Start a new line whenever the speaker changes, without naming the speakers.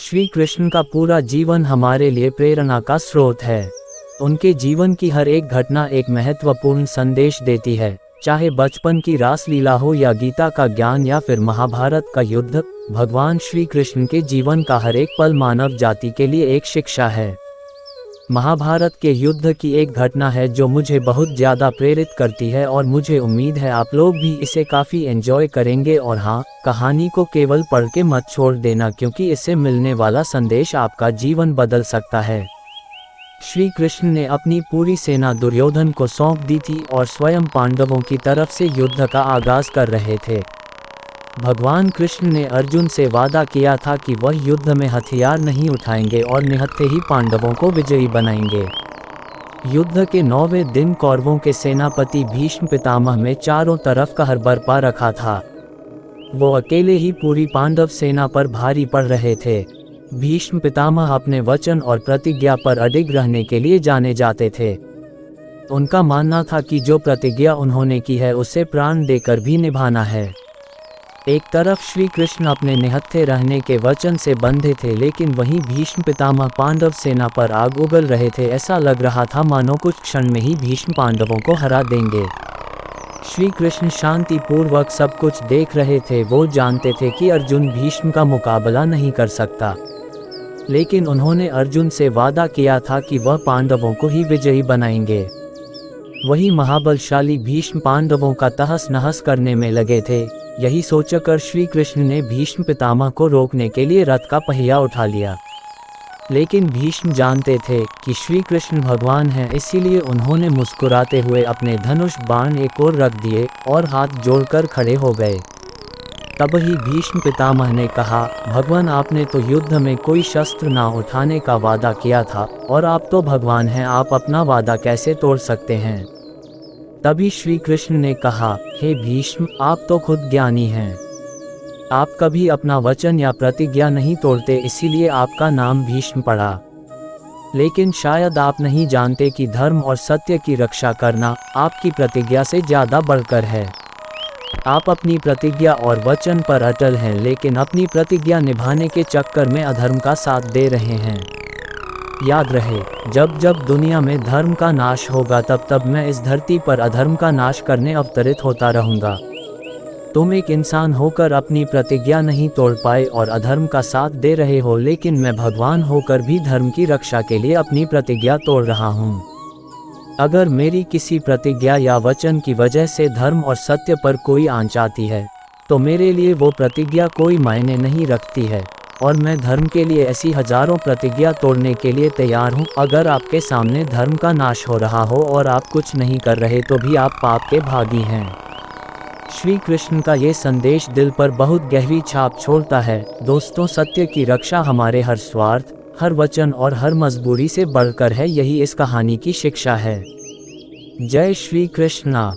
श्री कृष्ण का पूरा जीवन हमारे लिए प्रेरणा का स्रोत है। उनके जीवन की हर एक घटना एक महत्वपूर्ण संदेश देती है, चाहे बचपन की रासलीला हो या गीता का ज्ञान या फिर महाभारत का युद्ध। भगवान श्री कृष्ण के जीवन का हर एक पल मानव जाति के लिए एक शिक्षा है। महाभारत के युद्ध की एक घटना है जो मुझे बहुत ज़्यादा प्रेरित करती है और मुझे उम्मीद है आप लोग भी इसे काफ़ी एंजॉय करेंगे। और हाँ, कहानी को केवल पढ़ के मत छोड़ देना, क्योंकि इससे मिलने वाला संदेश आपका जीवन बदल सकता है। श्री कृष्ण ने अपनी पूरी सेना दुर्योधन को सौंप दी थी और स्वयं पांडवों की तरफ से युद्ध का आगाज कर रहे थे। भगवान कृष्ण ने अर्जुन से वादा किया था कि वह युद्ध में हथियार नहीं उठाएंगे और निहत्थे ही पांडवों को विजयी बनाएंगे। युद्ध के 9वें दिन कौरवों के सेनापति भीष्म पितामह में चारों तरफ कहर बरपा रखा था। वो अकेले ही पूरी पांडव सेना पर भारी पड़ रहे थे। भीष्म पितामह अपने वचन और प्रतिज्ञा पर अडिग रहने के लिए जाने जाते थे। उनका मानना था कि जो प्रतिज्ञा उन्होंने की है उसे प्राण देकर भी निभाना है। एक तरफ श्री कृष्ण अपने निहत्थे रहने के वचन से बंधे थे, लेकिन वहीं भीष्म पितामह पांडव सेना पर आग उगल रहे थे। ऐसा लग रहा था मानो कुछ क्षण में ही भीष्म पांडवों को हरा देंगे। श्री कृष्ण शांति पूर्वक सब कुछ देख रहे थे। वो जानते थे कि अर्जुन भीष्म का मुकाबला नहीं कर सकता, लेकिन उन्होंने अर्जुन से वादा किया था कि वह पांडवों को ही विजयी बनाएंगे। वही महाबलशाली भीष्म पांडवों का तहस नहस करने में लगे थे। यही सोचकर श्री कृष्ण ने भीष्म पितामह को रोकने के लिए रथ का पहिया उठा लिया, लेकिन भीष्म जानते थे कि श्री कृष्ण भगवान हैं, इसीलिए उन्होंने मुस्कुराते हुए अपने धनुष बाण एक ओर रख दिए और हाथ जोड़कर खड़े हो गए। तब ही भीष्म पितामह ने कहा, भगवान, आपने तो युद्ध में कोई शस्त्र ना उठाने का वादा किया था और आप तो भगवान हैं, आप अपना वादा कैसे तोड़ सकते हैं। तभी श्री कृष्ण ने कहा, हे भीष्म, आप तो खुद ज्ञानी हैं। आप कभी अपना वचन या प्रतिज्ञा नहीं तोड़ते, इसीलिए आपका नाम भीष्म पड़ा। लेकिन शायद आप नहीं जानते कि धर्म और सत्य की रक्षा करना आपकी प्रतिज्ञा से ज़्यादा बढ़कर है। आप अपनी प्रतिज्ञा और वचन पर अटल हैं, लेकिन अपनी प्रतिज्ञा निभाने के चक्कर में अधर्म का साथ दे रहे हैं। याद रहे, जब जब दुनिया में धर्म का नाश होगा तब तब मैं इस धरती पर अधर्म का नाश करने अवतरित होता रहूँगा। तुम एक इंसान होकर अपनी प्रतिज्ञा नहीं तोड़ पाए और अधर्म का साथ दे रहे हो, लेकिन मैं भगवान होकर भी धर्म की रक्षा के लिए अपनी प्रतिज्ञा तोड़ रहा हूँ। अगर मेरी किसी प्रतिज्ञा या वचन की वजह से धर्म और सत्य पर कोई आंच आती है तो मेरे लिए वो प्रतिज्ञा कोई मायने नहीं रखती है, और मैं धर्म के लिए ऐसी हजारों प्रतिज्ञा तोड़ने के लिए तैयार हूँ। अगर आपके सामने धर्म का नाश हो रहा हो और आप कुछ नहीं कर रहे तो भी आप पाप के भागी हैं। श्री कृष्ण का ये संदेश दिल पर बहुत गहरी छाप छोड़ता है। दोस्तों, सत्य की रक्षा हमारे हर स्वार्थ, हर वचन और हर मजबूरी से बढ़कर है। यही इस कहानी की शिक्षा है। जय श्री कृष्णा।